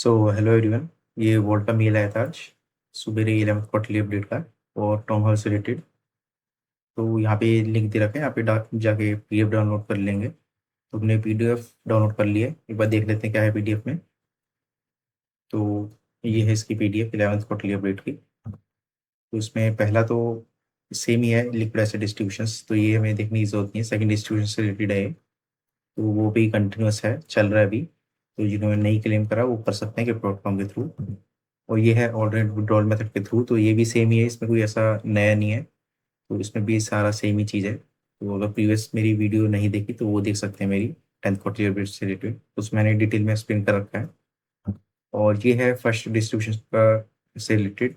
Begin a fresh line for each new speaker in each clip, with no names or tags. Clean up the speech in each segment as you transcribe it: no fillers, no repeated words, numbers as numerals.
So hello everyone. ये volt का mail आया था आज सुबह 11 क्वार्टरली अपडेट का और टाउन हॉल से रिलेटेड। तो यहाँ पे लिंक दे रखा है, यहाँ पे जाके पीडीएफ डाउनलोड कर लेंगे। तो हमने पीडीएफ डाउनलोड कर लिया है, एक बार देख लेते हैं क्या है पीडीएफ में। तो ये है इसकी पीडीएफ 11th क्वार्टरली अपडेट की। तो इसमें पहला तो सेम ही है, लिक्विड एसिड डिस्ट्रीब्यूशंस, तो ये हमें देखने की जरूरत नहीं है। सेकंड डिस्ट्रीब्यूशन से रिलेटेड है ये, तो वो भी कंटिन्यूस है, चल रहा है अभी। तो जिन्होंने नहीं क्लेम करा वो कर सकते हैं कि प्लेटफॉर्म के थ्रू। और ये है ऑर्डिनेट विड्रॉल मेथड के थ्रू, तो ये भी सेम ही है, इसमें कोई ऐसा नया नहीं है। तो इसमें भी सारा सेम ही चीज़ है। तो अगर प्रीवियस मेरी वीडियो नहीं देखी तो वो देख सकते हैं मेरी 10th क्वार्टर अपडेट से रिलेटेड, उसमें मैंने डिटेल में एक्सप्लेन कर रखा है। और ये है फर्स्ट डिस्ट्रीब्यूशन का से रिलेटेड।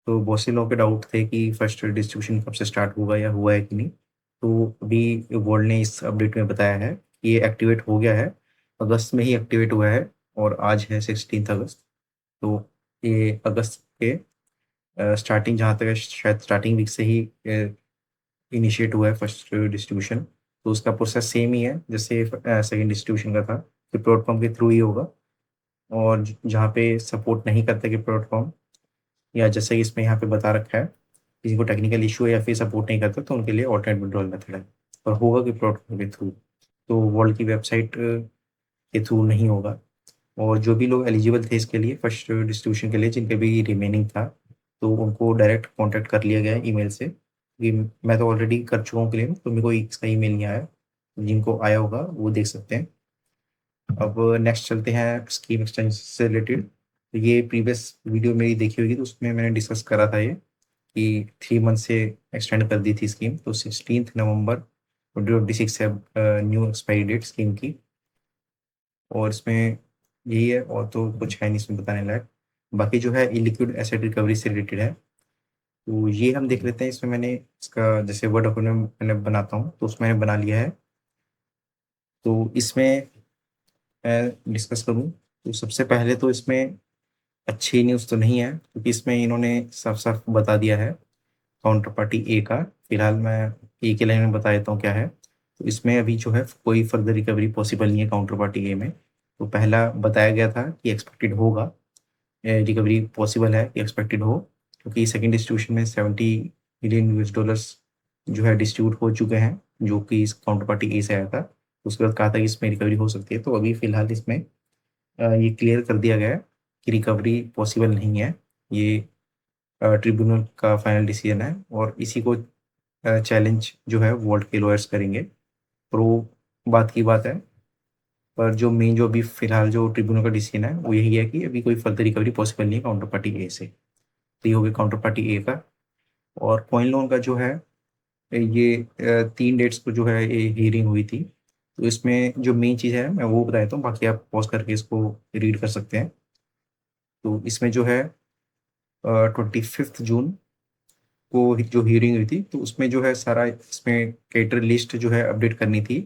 तो बहुत से लोगों के डाउट थे कि फर्स्ट डिस्ट्रीब्यूशन कब से स्टार्ट होगा या हुआ है कि नहीं। तो अभी वर्ल्ड ने इस अपडेट में बताया है कि ये एक्टिवेट हो गया है, अगस्त में ही एक्टिवेट हुआ है। और आज है 16 अगस्त। तो ये अगस्त के स्टार्टिंग, जहाँ तक है शायद स्टार्टिंग वीक से ही इनिशिएट हुआ है फर्स्ट डिस्ट्रीब्यूशन। तो उसका प्रोसेस सेम ही है जैसे सेकंड डिस्ट्रीब्यूशन का था, कि प्लेटफॉर्म के थ्रू ही होगा। और जहाँ पे सपोर्ट नहीं करते कि प्लेटफॉर्म, या जैसे कि इसमें यहाँ पे बता रखा है, किसी को टेक्निकल इशू है या फिर सपोर्ट नहीं करता तो उनके लिए ऑल्टरनेट विड्रॉल मेथड है। और होगा कि प्लेटफॉर्म के थ्रू, तो वर्ल्ड की वेबसाइट के थ्रू नहीं होगा। और जो भी लोग एलिजिबल थे इसके लिए फर्स्ट डिस्ट्रीब्यूशन के लिए, जिनके भी रिमेनिंग था, तो उनको डायरेक्ट कांटेक्ट कर लिया गया है ईमेल से। कि मैं तो ऑलरेडी कर चुका हूँ क्लेम, तो मेरे को इसका ईमेल नहीं आया। जिनको आया होगा वो देख सकते हैं। अब नेक्स्ट चलते हैं स्कीम एक्सटेंशन से रिलेटेड। तो ये प्रीवियस वीडियो मेरी देखी होगी, तो उसमें मैंने डिस्कस करा था ये, कि 3 मंथ से एक्सटेंड कर दी थी स्कीम। तो 16 नवंबर 2026 है न्यू एक्सपायरी डेट स्कीम की। और इसमें यही है, और तो कुछ है नहीं इसमें बताने लायक। बाकी जो है इलिक्विड एसेट रिकवरी से रिलेटेड है। तो ये हम देख लेते हैं। इसमें मैंने इसका जैसे वर्ड डॉक्यूमेंट मैंने बनाता हूँ, तो उसमें मैंने बना लिया है। तो इसमें मैं डिस्कस करूँ, तो सबसे पहले तो इसमें अच्छी न्यूज़ तो नहीं है, क्योंकि इसमें इन्होंने साफ साफ बता दिया है काउंटर पार्टी ए का। फिलहाल मैं ए के लाइन में बता देता हूँ क्या है। तो इसमें अभी जो है कोई फर्दर रिकवरी पॉसिबल नहीं है काउंटर पार्टी ए में। तो पहला बताया गया था कि एक्सपेक्टेड होगा, रिकवरी पॉसिबल है कि एक्सपेक्टेड हो, क्योंकि सेकेंड डिस्ट्रीब्यूशन में $70 मिलियन जो है डिस्ट्रीब्यूट हो चुके हैं, जो कि इस काउंटर पार्टी ए से आया था। उसके बाद कहा था कि इसमें रिकवरी हो सकती है। तो अभी फिलहाल इसमें ये क्लियर कर दिया गया है कि रिकवरी पॉसिबल नहीं है। ये ट्रिब्यूनल का फाइनल डिसीजन है, और इसी को चैलेंज जो है वोल्ट के लॉयर्स करेंगे। प्रो बात की बात है, पर जो मेन जो अभी फिलहाल जो ट्रिब्यूनल का डिसीजन है वो यही है कि अभी कोई फर्दर रिकवरी पॉसिबल नहीं है काउंटर पार्टी ए से। तो ये हो गया काउंटर पार्टी ए का। और कॉइन लोन का जो है, ये 3 डेट्स को जो है ये हियरिंग हुई थी। तो इसमें जो मेन चीज़ है मैं वो बता देता हूँ, बाकी आप पॉज करके इसको रीड कर सकते हैं। तो इसमें जो है 25 जून को जो हियरिंग हुई थी, तो उसमें जो है सारा इसमें कैटर लिस्ट जो है अपडेट करनी थी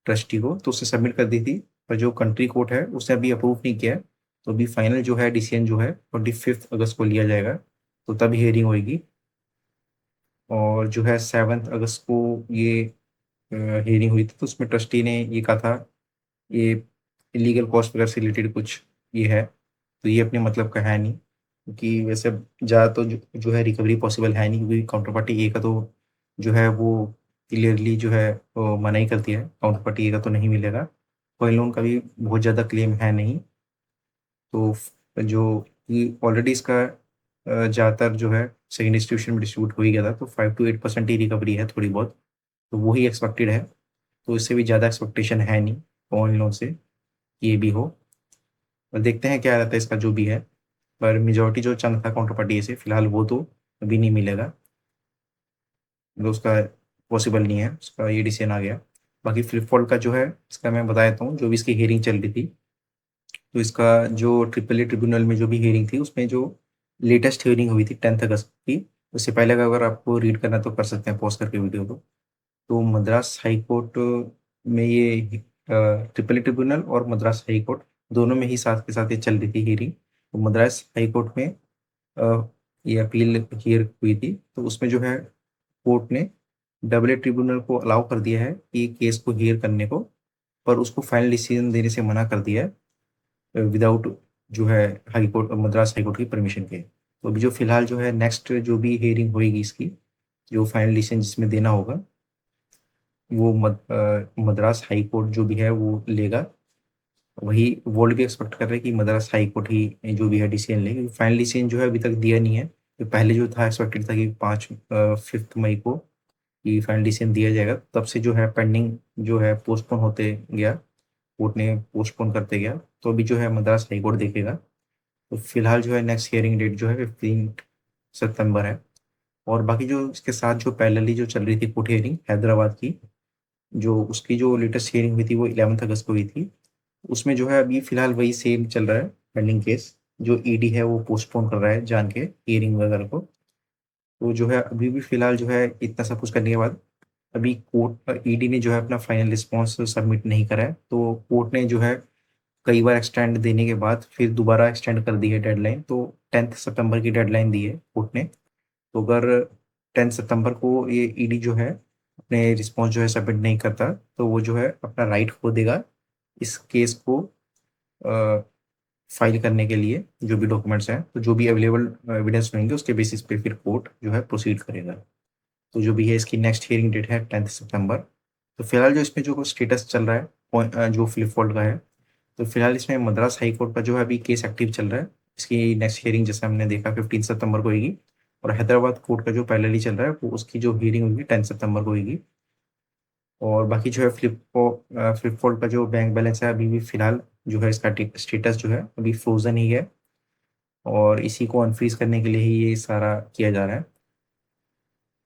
ट्रस्टी को, तो उससे सबमिट कर दी थी। पर जो कंट्री कोर्ट है उसने अभी अप्रूव नहीं किया है। तो अभी फाइनल जो है डिसीजन जो है 25 अगस्त को लिया जाएगा, तो तब हियरिंग होगी। और जो है 7 अगस्त को ये हियरिंग हुई थी, तो उसमें ट्रस्टी ने ये कहा था, ये इलीगल कॉस्ट वगैरह से रिलेटेड कुछ ये है। तो ये अपने मतलब का है नहीं, क्योंकि वैसे ज़्यादा तो जो है रिकवरी पॉसिबल है नहीं, क्योंकि काउंटर पार्टी ए का तो जो है वो क्लियरली जो है वो मना ही करती है, काउंटर पार्टी ए का तो नहीं मिलेगा। कोई लोन का भी बहुत ज़्यादा क्लेम है नहीं। तो जो ऑलरेडी इसका ज़्यादातर जो है सेकेंड डिस्ट्रीब्यूशन में डिस्ट्रीब्यूट हो ही गया था, तो 5 to 8% ही रिकवरी है थोड़ी बहुत। तो वही एक्सपेक्टेड है। तो इससे भी ज़्यादा एक्सपेक्टेशन है नहीं ऑन लोन से कि ये भी हो। और देखते हैं क्या रहता है इसका जो भी है। पर मेजोरिटी जो चंक था काउंटर पार्टी से फिलहाल वो तो अभी नहीं मिलेगा, मतलब उसका पॉसिबल नहीं है, उसका ये डिसीजन आ गया। बाकी फ्लिप फोल्ड का जो है इसका मैं बता देता हूँ, जो भी इसकी हियरिंग चल रही थी। तो इसका जो ट्रिपल ए ट्रिब्यूनल में जो भी हियरिंग थी, उसमें जो लेटेस्ट हियरिंग हुई थी 10 अगस्त की, उससे पहले का अगर आपको रीड करना तो कर सकते हैं पॉज करके वीडियो को। तो मद्रास हाई कोर्ट में ये ट्रिपल ट्रिब्यूनल और मद्रास हाई कोर्ट दोनों में ही साथ के साथ ये चल रही थी हियरिंग। तो मद्रास हाई कोर्ट में ये अपील हियर हुई थी, तो उसमें जो है कोर्ट ने डबल ए ट्रिब्यूनल को अलाउ कर दिया है कि केस को हियर करने को, पर उसको फाइनल डिसीजन देने से मना कर दिया है विदाउट जो है high court, Madras high court की परमिशन के। तो अभी जो फिलहाल जो है नेक्स्ट जो भी हियरिंग होएगी इसकी, जो फाइनल डिसीजन जिसमें देना होगा, वो मद्रास हाई कोर्ट जो भी है वो लेगा। वही वर्ल्ड भी एक्सपेक्ट कर रहे हैं कि मद्रास हाई कोर्ट ही जो भी है डिसीजन लेगी। फाइनल डिसीजन जो है अभी तक दिया नहीं है। तो पहले जो था एक्सपेक्टेड था कि 5 मई को ये फाइनल डिसीजन दिया जाएगा, तब से जो है पेंडिंग जो है पोस्टपोन होते गया, कोर्ट ने पोस्टपोन करते गया। तो अभी जो है मद्रास हाई कोर्ट देखेगा। तो फिलहाल जो है नेक्स्ट हियरिंग डेट जो है 15 सितंबर है। और बाकी जो इसके साथ जो पैरेलली जो चल रही थी कोर्ट हियरिंग हैदराबाद की, जो उसकी जो लेटेस्ट हियरिंग हुई थी वो 11 अगस्त को हुई थी। उसमें जो है अभी फिलहाल वही सेम चल रहा है पेंडिंग केस। जो ईडी है वो पोस्टपोन कर रहा है जान के हियरिंग वगैरह को। तो जो है अभी भी फिलहाल जो है इतना सब कुछ करने के बाद अभी कोर्ट ईडी ने जो है अपना फाइनल रिस्पॉन्स सबमिट नहीं करा है। तो कोर्ट ने जो है कई बार एक्सटेंड देने के बाद फिर दोबारा एक्सटेंड कर दी है डेडलाइन। तो 10 सितंबर की डेडलाइन दी है कोर्ट ने। तो अगर 10 सितंबर को ये ईडी जो है अपने रिस्पॉन्स जो है सबमिट नहीं करता, तो वो जो है अपना राइट खो देगा इस केस को फाइल करने के लिए। जो भी डॉक्यूमेंट्स हैं, तो जो भी अवेलेबल एविडेंस होंगे उसके बेसिस पे फिर कोर्ट जो है प्रोसीड करेगा। तो जो भी है इसकी नेक्स्ट हियरिंग डेट है 10 सितंबर। तो फिलहाल जो इसमें जो स्टेटस चल रहा है जो फ्लिपफोल्ड का है, तो फिलहाल इसमें मद्रास हाई कोर्ट का जो है अभी केस एक्टिव चल रहा है। इसकी नेक्स्ट हियरिंग जैसे हमने देखा 15 सितंबर को होगी। और हैदराबाद कोर्ट का जो पैरेलली चल रहा है वो उसकी जो हियरिंग होगी 10 सितंबर को होगी। और बाकी जो है फ्लिपफोल्ड का जो बैंक बैलेंस है अभी भी फिलहाल जो है इसका स्टेटस जो है अभी फ्रोजन ही है। और इसी को अनफ्रीज करने के लिए ही ये सारा किया जा रहा है।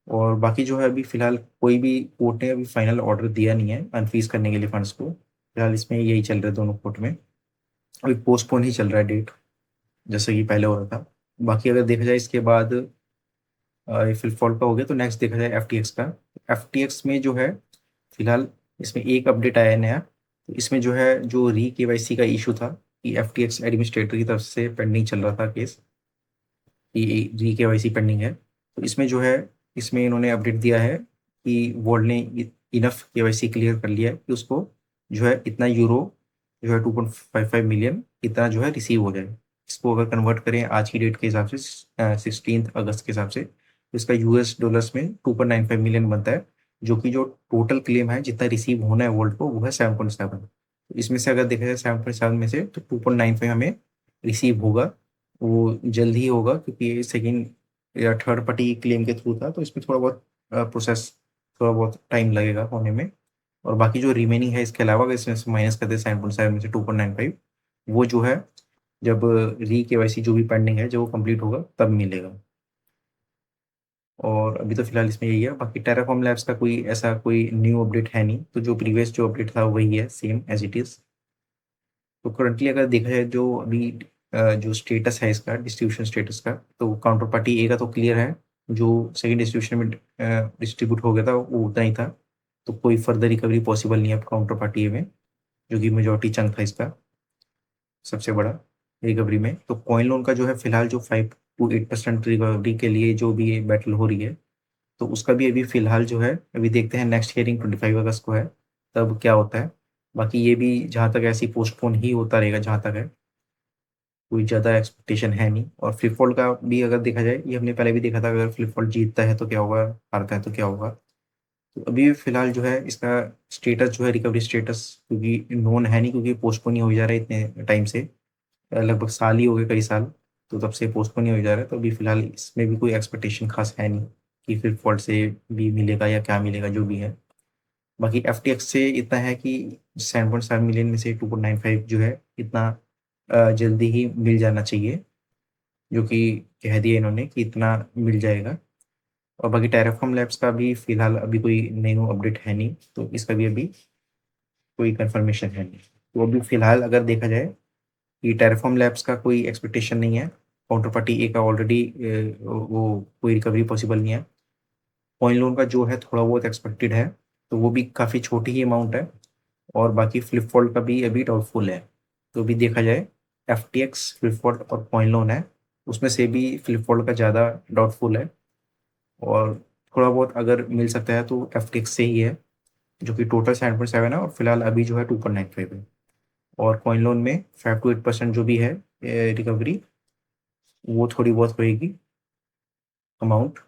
और बाकी जो है अभी फिलहाल कोई भी कोर्ट ने अभी फाइनल ऑर्डर दिया नहीं है अनफ्रीज करने के लिए फंड्स को। फिलहाल इसमें यही चल रहा है दोनों कोर्ट में। अभी पोस्टपोन ही चल रहा है डेट, जैसे कि पहले हो रहा था। बाकी अगर देखा जाए इसके बाद ये फ्लिपफॉल्ट का हो गया, तो नेक्स्ट देखा जाए एफटीएक्स का। एफटीएक्स में जो है फिलहाल इसमें एक अपडेट आया है नया। तो इसमें जो है जो री केवाईसी का इशू था कि एफटीएक्स एडमिनिस्ट्रेटर की तरफ से पेंडिंग चल रहा था केस कि री केवाईसी पेंडिंग है। तो इसमें जो है इसमें इन्होंने अपडेट दिया है कि वर्ल्ड ने इनफ केवाईसी क्लियर कर लिया है कि उसको जो है इतना यूरो जो है 2.55 मिलियन इतना जो है रिसीव हो जाए। इसको अगर कन्वर्ट करें आज की डेट के हिसाब से 16 अगस्त के हिसाब से, तो इसका यूएस डॉलर्स में 2.95 मिलियन बनता है। जो कि जो टोटल क्लेम है जितना रिसीव होना है वर्ल्ड को वो है 7.7। तो इसमें से अगर देखा जाए 7.7 में से तो 2.95 हमें रिसीव होगा। वो जल्द ही होगा क्योंकि ये सेकेंड या थर्ड पार्टी क्लेम के थ्रू था, तो इसमें थोड़ा बहुत प्रोसेस थोड़ा बहुत टाइम लगेगा होने में। और बाकी जो रिमेनिंग है इसके अलावा अगर इसमें से माइनस कर दे 7.7 में से 2.95, वो जो है जब री केवाईसी जो भी पेंडिंग है जब वो कंप्लीट होगा तब मिलेगा। और अभी तो फिलहाल इसमें यही है। बाकी टेराफॉर्म लैब्स का कोई ऐसा कोई न्यू अपडेट है नहीं। तो जो प्रीवियस जो अपडेट था वही है सेम एज इट इज। तो करंटली अगर देखा जाए जो अभी जो स्टेटस है इसका डिस्ट्रीब्यूशन स्टेटस का, तो काउंटर पार्टी ए का तो क्लियर है। जो सेकंड डिस्ट्रीब्यूशन में डिस्ट्रीब्यूट हो गया था वो उतना ही था। तो कोई फर्दर रिकवरी पॉसिबल नहीं है काउंटर पार्टी ए में, जो कि मेजोरिटी चंक था इसका सबसे बड़ा रिकवरी में। तो कॉइन लोन का जो है फिलहाल जो 5 to 8% रिकवरी के लिए जो भी बैटल हो रही है, तो उसका भी अभी फिलहाल जो है अभी देखते हैं। नेक्स्ट हियरिंग 25 अगस्त को है, तब क्या होता है। बाकी ये भी जहाँ तक ऐसी पोस्टपोन ही होता रहेगा जहाँ तक है, कोई ज़्यादा एक्सपेक्टेशन है नहीं। और फ्लिपफोल्ड का भी अगर देखा जाए, ये हमने पहले भी देखा था, अगर फ्लिपफोल्ड जीतता है तो क्या होगा, हारता है तो क्या होगा। तो अभी भी फिलहाल जो है इसका स्टेटस जो है रिकवरी स्टेटस क्योंकि नोन है नहीं, क्योंकि पोस्टपोन ही हो जा रहा है इतने टाइम से। लगभग साल ही हो गए, कई साल। तो तब से पोस्टपोन ही हो जा रहा है। तो अभी फिलहाल इसमें भी कोई एक्सपेक्टेशन खास है नहीं कि फ्लिपफोल्ड से भी मिलेगा या क्या मिलेगा जो भी है। बाकी एफ से इतना है कि 7.7 मिलियन में से 2.95 जो है इतना जल्दी ही मिल जाना चाहिए, जो कि कह दिया इन्होंने कि इतना मिल जाएगा। और बाकी टेराफॉर्म लैब्स का भी फिलहाल अभी कोई न्यू अपडेट है नहीं, तो इसका भी अभी कोई कंफर्मेशन है नहीं। तो अभी फिलहाल अगर देखा जाए कि टेराफॉर्म लैब्स का कोई एक्सपेक्टेशन नहीं है। काउंटर पार्टी ए का ऑलरेडी वो कोई रिकवरी पॉसिबल नहीं है। कॉइन लोन का जो है थोड़ा बहुत एक्सपेक्टेड है, तो वो भी काफ़ी छोटी ही अमाउंट है। और बाकी फ्लिप फोल्ड का भी अभी डाउटफुल है। तो अभी देखा जाए F T x, flip fold और कॉइन लोन है, उसमें से भी फ्लिप फोल्ड का ज़्यादा डाउटफुल है। और थोड़ा बहुत अगर मिल सकता है तो एफ टी एक्स से ही है, जो कि टोटल 7.7 है और फिलहाल अभी जो है 2.95 है। और कॉइन लोन में 5 to 8% जो भी है रिकवरी, वो थोड़ी बहुत होएगी अमाउंट,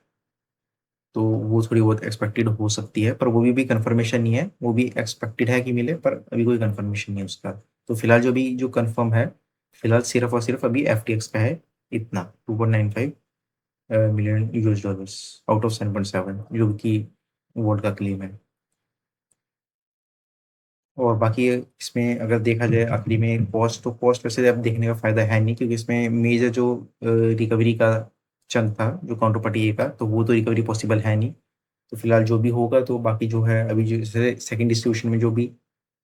तो वो थोड़ी बहुत एक्सपेक्टेड हो सकती है, पर वो भी कंफर्मेशन नहीं है, वो भी एक्सपेक्टेड है कि मिले, पर अभी कोई कंफर्मेशन नहीं है उसका। तो फिलहाल जो भी जो कंफर्म है, फिलहाल सिर्फ और सिर्फ अभी FTX का है इतना, 2.95 million US dollars out of 7.7 जो कि वोल्ट का क्लेम है। और बाकी इसमें अगर देखा जाए आखिरी में कॉस्ट, तो कॉस्ट वैसे अब देखने का फायदा है नहीं, क्योंकि इसमें मेजर जो रिकवरी का चंक था जो काउंटर पार्टी ए का, तो वो तो रिकवरी पॉसिबल है नहीं। तो फिलहाल जो भी होगा, तो बाकी जो है अभी जो जैसे सेकंड डिस्ट्रीब्यूशन में जो भी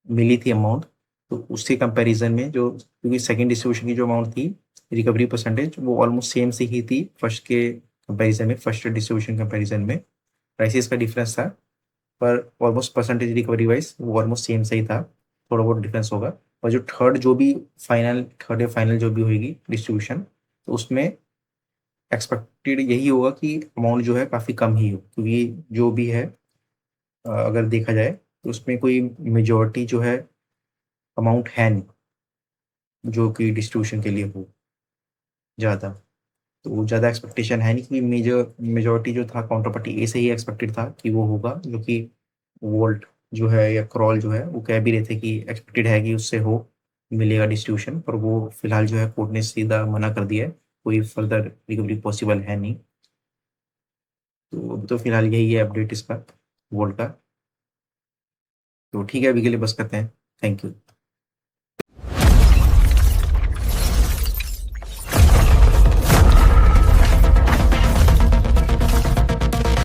मिली थी अमाउंट, तो उसके कंपैरिजन में जो, क्योंकि सेकंड डिस्ट्रीब्यूशन की जो अमाउंट थी रिकवरी परसेंटेज, वो ऑलमोस्ट सेम से ही थी फर्स्ट के कंपैरिजन में, फर्स्ट डिस्ट्रीब्यूशन कंपैरिजन में प्राइसेस का डिफरेंस था, पर ऑलमोस्ट परसेंटेज रिकवरी वाइज वो ऑलमोस्ट सेम सही था, थोड़ा बहुत डिफरेंस होगा। और जो थर्ड जो भी थर्ड या फाइनल जो भी होगी डिस्ट्रीब्यूशन, तो उसमें एक्सपेक्टेड यही होगा कि अमाउंट जो है काफ़ी कम ही हो, क्योंकि जो भी है अगर देखा जाए तो उसमें कोई मेजॉरिटी जो है अमाउंट है नहीं जो कि डिस्ट्रीब्यूशन के लिए हो ज़्यादा। तो ज़्यादा एक्सपेक्टेशन है नहीं, क्योंकि मेजॉरिटी जो था काउंटर पार्टी ए से ही एक्सपेक्टेड था कि वो होगा, जो कि वोल्ट जो है या क्रॉल जो है वो कह भी रहे थे कि एक्सपेक्टेड है कि उससे हो मिलेगा डिस्ट्रीब्यूशन, पर वो फिलहाल जो है कोर्ट ने सीधा मना कर दिया है, कोई फर्दर रिकवरी पॉसिबल है नहीं। तो अभी तो फिलहाल यही है अपडेट इसका, वोल्ट का। तो ठीक है, अभी के लिए बस करते हैं। Thank you.